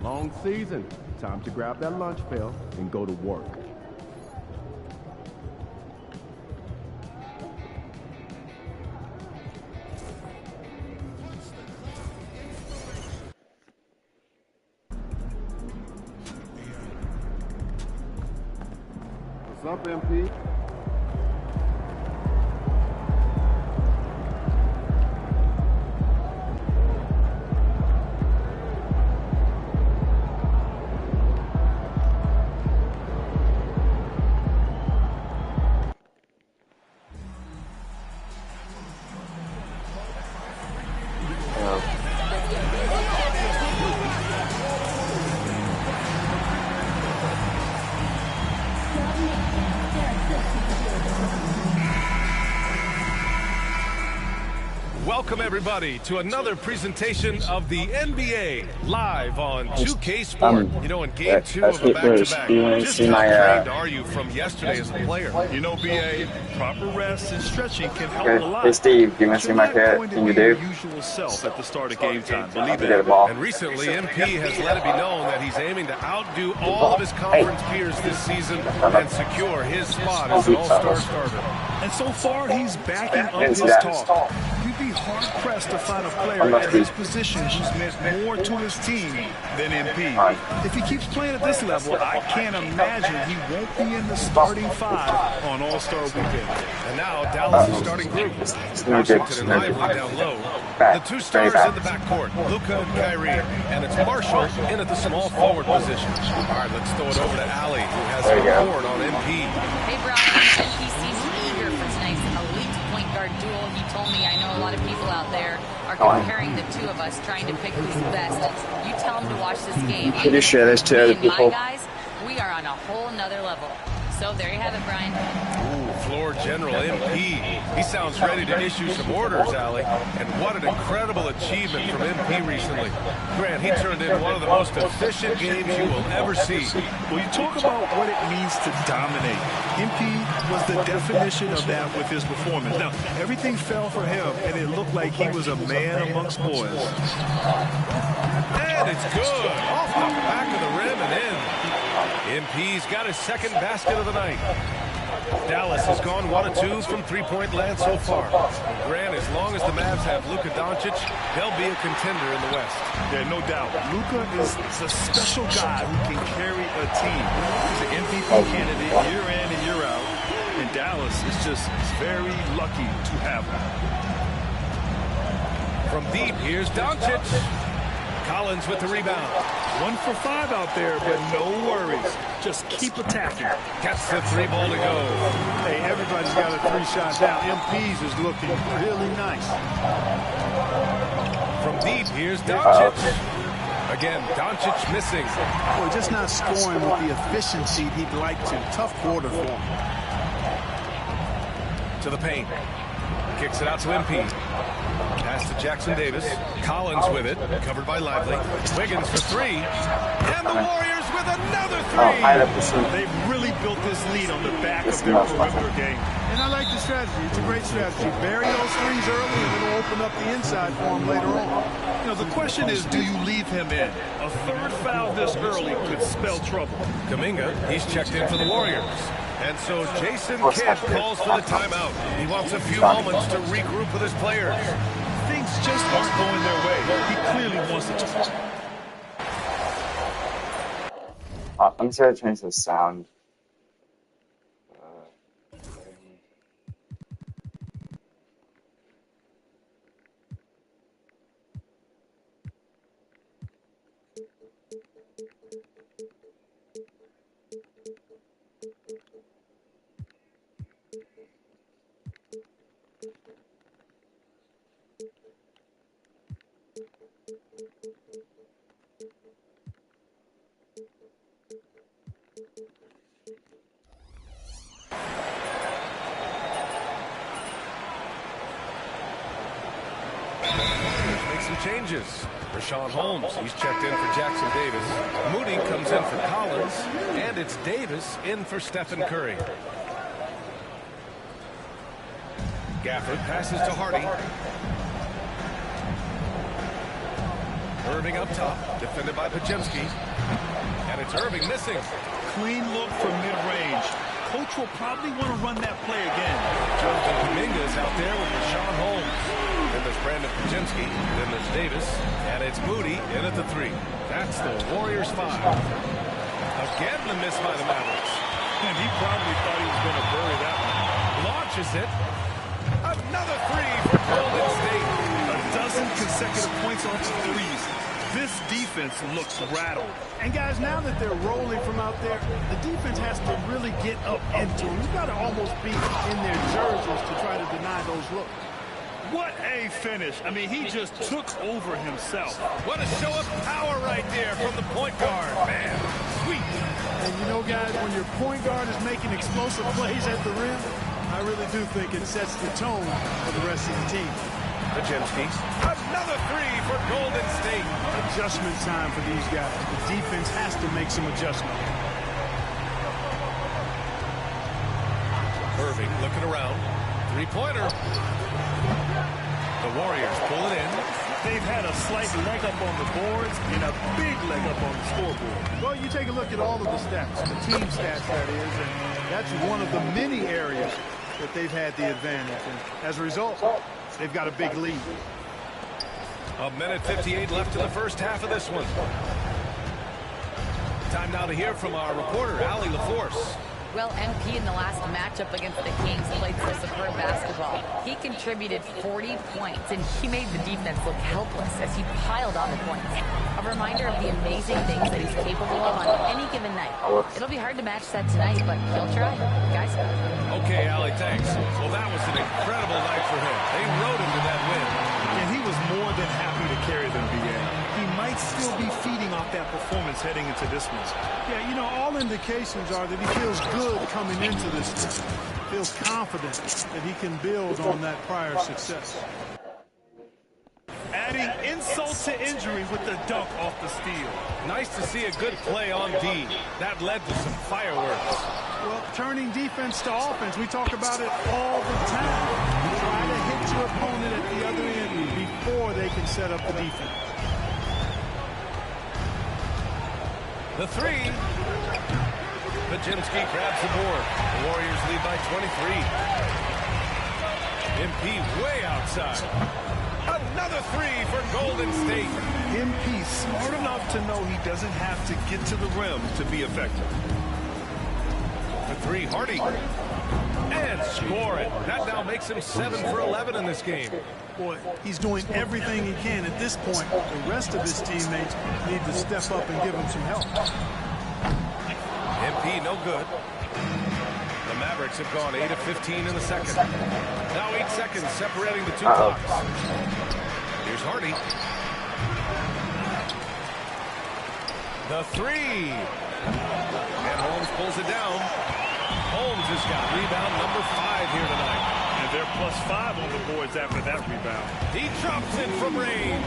Long season. Time to grab that lunch pail and go to work. What's up, MP? Welcome, everybody, to another presentation of the NBA live on 2K Sport. You know, in Game 2 of a back-to-back, just how drained are you from yesterday as a player? You know, BA, proper rest and stretching can help a lot. Hey, Steve, do you want to see my cat? Can you do? Usual self at the start of game time. Believe it. And recently, MP has let it be known that he's aiming to outdo all of his conference peers this season and secure his spot as an all-star starter. And so far, he's backing up his talk. You'd be hard-pressed to find a player at his position who's meant more to his team than MP. If he keeps playing at this level, I can't imagine he won't be in the starting five on All-Star Weekend. And now, Dallas' starting group. Washington and Lively down low. The two stars in the backcourt, Luka and Kyrie. And it's Marshall in at the small forward position. All right, let's throw it over to Allie, who has a report on MP. Hey, Brian. He seems eager for tonight's elite point guard duel. He told me, I know a lot of people out there are comparing the two of us, trying to pick who's the best. You tell them to watch this game. Should you share this to other people? My guys, we are on a whole nother level. So there you have it, Brian. Ooh, floor general MP. He sounds ready to issue some orders, Allie. And what an incredible achievement from MP recently. Grant, he turned in one of the most efficient games you will ever see. Well, you talk about what it means to dominate. MP was the definition of that with his performance. Now, everything fell for him, and it looked like he was a man amongst boys. And it's good. Off the back of the rim and in. MP's got his second basket of the night. Dallas has gone 1 of 2 from three-point land so far. Grant, as long as the Mavs have Luka Doncic, they'll be a contender in the West. Yeah, no doubt. Luka is a special guy who can carry a team. He's an MVP candidate year in and year out. And Dallas is just very lucky to have him. From deep, here's Doncic. Collins with the rebound. 1 for 5 out there, but no worries. Just keep attacking. Gets the 3-ball to go. Hey, everybody's got a 3-shot down. MP's is looking really nice. From deep, here's Doncic. Again, Doncic missing. Well, just not scoring with the efficiency he'd like to. Tough quarter for him. To the paint. Kicks it out to MP. Pass to Jackson Davis. Collins with it. Covered by Lively. Wiggins for 3. And the Warriors with another 3. They've really built this lead on the back of their perimeter game. And I like the strategy. It's a great strategy. Bury those threes early, and it'll open up the inside for him later on. You know, the question is, do you leave him in? A third foul this early could spell trouble. Kuminga, he's checked in for the Warriors. And so Jason Kidd calls for the timeout. He wants a few moments to regroup with his players. Things just aren't going their way. He clearly wants it to. Let me see how to change the sound. Make some changes. Rashawn Holmes, he's checked in for Jackson Davis. Moody comes in for Collins. And it's Davis in for Stephen Curry. Gafford passes to Hardy. Irving up top, defended by Podziemski. And it's Irving missing. Clean look from mid-range. Coach will probably want to run that play again. Jonathan Kuminga is out there with Rashawn Holmes. Then there's Brandon Podziemski. Then there's Davis. And it's Moody in at the 3. That's the Warriors 5. Again, the miss by the Mavericks. And he probably thought he was going to bury that one. Launches it. Another 3 for Golden State. A dozen consecutive points off the threes. This defense looks rattled. And guys, now that they're rolling from out there, the defense has to really get up into them. You've got to almost be in their jerseys to try to deny those looks. What a finish. I mean, he just took over himself. What a show of power right there from the point guard. Man, sweet. And you know, guys, when your point guard is making explosive plays at the rim, I really do think it sets the tone for the rest of the team. Podziemski. Another 3 for Golden State. Adjustment time for these guys. The defense has to make some adjustment. Irving looking around. 3-pointer. The Warriors pull it in. They've had a slight leg up on the boards and a big leg up on the scoreboard. Well, you take a look at all of the stats, the team stats, that is, and that's one of the many areas that they've had the advantage. And as a result, they've got a big lead. A minute 58 left in the first half of this one. Time now to hear from our reporter, Allie LaForce. Well, MP in the last matchup against the Kings played some superb basketball. He contributed 40 points, and he made the defense look helpless as he piled on the points. A reminder of the amazing things that he's capable of on any given night. It'll be hard to match that tonight, but he'll try. Guys? Okay, Allie, thanks. Well, that was an incredible night for him. They rode him to that win. And he was more than happy to carry them, BA. He might still be feeding off that performance heading into this one. Yeah, you know, all indications are that he feels good coming into this game. Feels confident that he can build on that prior success. Adding insult to injury with the dunk off the steal. Nice to see a good play on D. That led to some fireworks. Well, turning defense to offense, we talk about it all the time. You try to hit your opponent at the other end before they can set up the defense. The 3. Podziemski grabs the board. The Warriors lead by 23. MP way outside. Another 3 for Golden State. MP smart enough to know he doesn't have to get to the rim to be effective. The 3, Hardy. And score it. That now makes him 7 for 11 in this game. Boy, he's doing everything he can at this point. The rest of his teammates need to step up and give him some help. MP no good. The Mavericks have gone 8 of 15 in the second. Now 8 seconds separating the two clocks. Here's Hardy. The 3. And Holmes pulls it down. Holmes has got rebound number 5 here tonight. And they're +5 on the boards after that rebound. He drops it from range.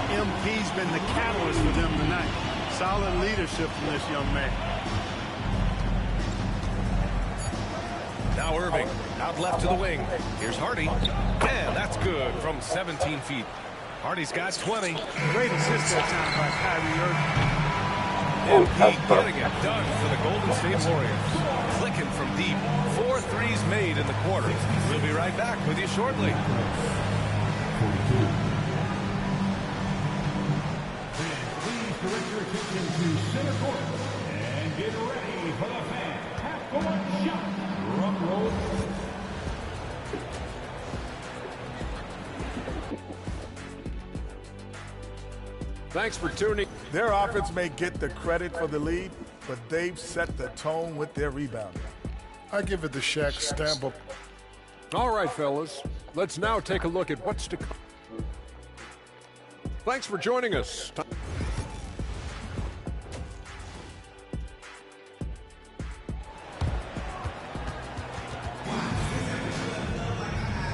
MP's been the catalyst for them tonight. Solid leadership from this young man. Now Irving, out left to the wing. Here's Hardy. And that's good from 17 feet. Hardy's got 20. Great assist that time by Kyrie Irving. MP getting it done for the Golden State Warriors. Clicking from deep. 4 threes made in the quarter. We'll be right back with you shortly. Please direct your attention to center court and get ready for the fan half-court shot. Drum roll. Thanks for tuning. Their offense may get the credit for the lead, but they've set the tone with their rebounding. I give it the Shaq stamp of. All right, fellas. Let's now take a look at what's to come. Thanks for joining us.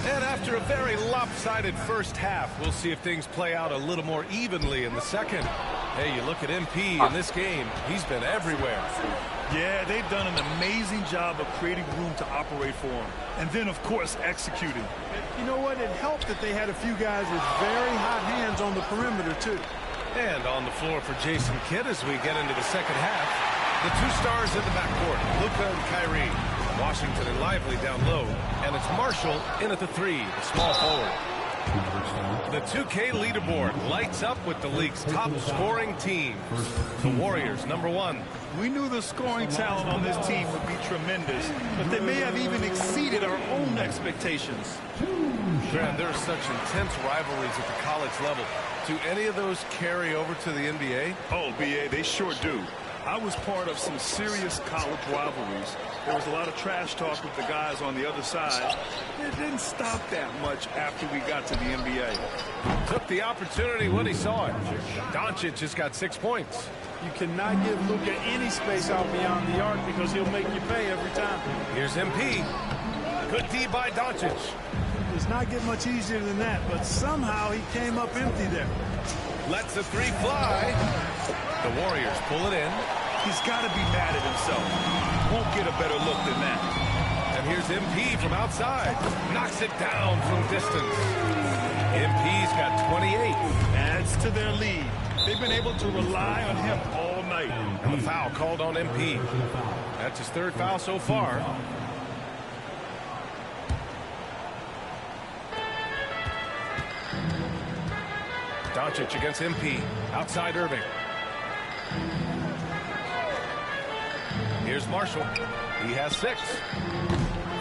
And after a very lopsided first half, we'll see if things play out a little more evenly in the second. Hey, you look at MP in this game, he's been everywhere. Yeah, they've done an amazing job of creating room to operate for him. And then, of course, executing. You know what? It helped that they had a few guys with very hot hands on the perimeter, too. And on the floor for Jason Kidd as we get into the second half. The two stars in the backcourt, Luka and Kyrie. Washington and Lively down low. And it's Marshall in at the three, the small forward. The 2K leaderboard lights up with the league's top scoring teams. The Warriors, #1. We knew the scoring talent on this team would be tremendous, but they may have even exceeded our own expectations. Graham, there are such intense rivalries at the college level. Do any of those carry over to the NBA? Oh, B.A., they sure do. I was part of some serious college rivalries. There was a lot of trash talk with the guys on the other side. It didn't stop that much after we got to the NBA. Took the opportunity when he saw it. Doncic just got 6 points. You cannot give Luka any space out beyond the arc because he'll make you pay every time. Here's MP. Good D by Doncic. Does not get much easier than that, but somehow he came up empty there. Lets the three fly. The Warriors pull it in. He's got to be mad at himself. Won't get a better look than that. And here's MP from outside. Knocks it down from distance. MP's got 28. Adds to their lead. They've been able to rely on him all night. And the foul called on MP. That's his third foul so far. Doncic against MP. Outside Irving. Here's Marshall. He has 6.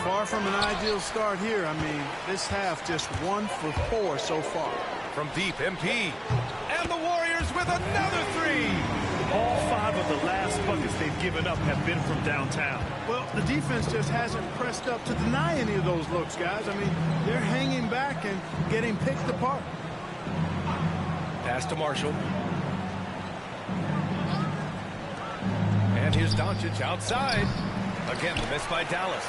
Far from an ideal start here. I mean, this half just 1 for 4 so far. From deep, MP. And the Warriors with another 3. All 5 of the last buckets they've given up have been from downtown. Well, the defense just hasn't pressed up to deny any of those looks, guys. I mean, they're hanging back and getting picked apart. Pass to Marshall. And here's Doncic outside. Again, the miss by Dallas.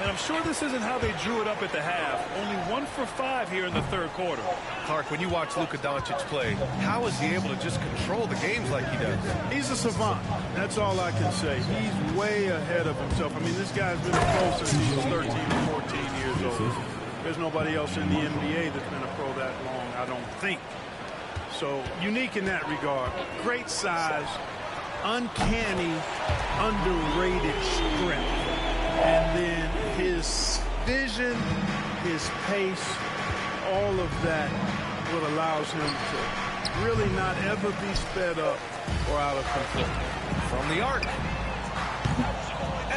And I'm sure this isn't how they drew it up at the half. Only 1 for 5 here in the third quarter. Clark, when you watch Luka Doncic play, how is he able to just control the games like he does? He's a savant. That's all I can say. He's way ahead of himself. I mean, this guy's been a pro since he was 13 or 14 years old. There's nobody else in the NBA that's been a pro that long, I don't think. So, unique in that regard. Great size, uncanny, underrated strength. And then his vision, his pace, all of that what allows him to really not ever be sped up or out of control. From the arc.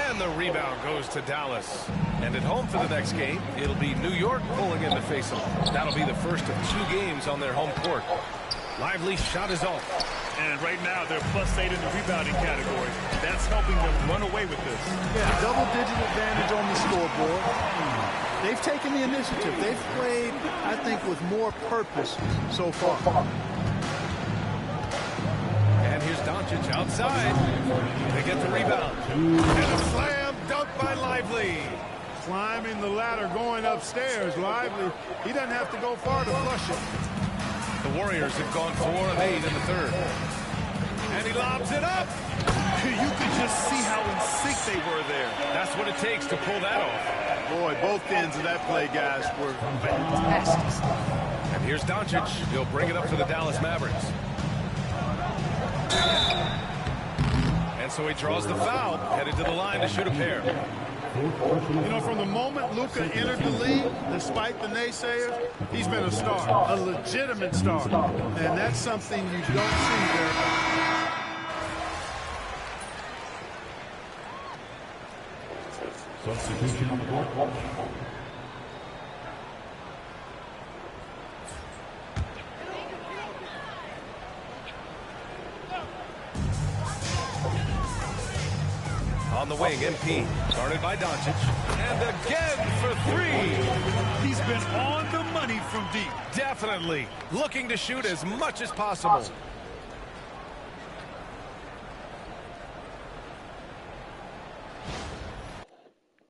And the rebound goes to Dallas. And at home for the next game, it'll be New York pulling in to face them. That'll be the first of 2 games on their home court. Lively shot is off. And right now, they're +8 in the rebounding category. That's helping them run away with this. Yeah, double-digit advantage on the scoreboard. They've taken the initiative. They've played, I think, with more purpose so far. And here's Doncic outside. They get the rebound. And a slam dunk by Lively. Climbing the ladder, going upstairs. Lively, he doesn't have to go far to flush it. The Warriors have gone 4 of 8 in the third. And he lobs it up. You could just see how in sync they were there. That's what it takes to pull that off. Boy, both ends of that play, guys, were fantastic. And here's Doncic. He'll bring it up for the Dallas Mavericks. And so he draws the foul, headed to the line to shoot a pair. You know, from the moment Luka entered the league, despite the naysayers, he's been a star, a legitimate star. And that's something you don't see very much. Substitution on the court. On the wing, MP. Started by Doncic. And again for 3. He's been on the money from deep. Definitely. Looking to shoot as much as possible.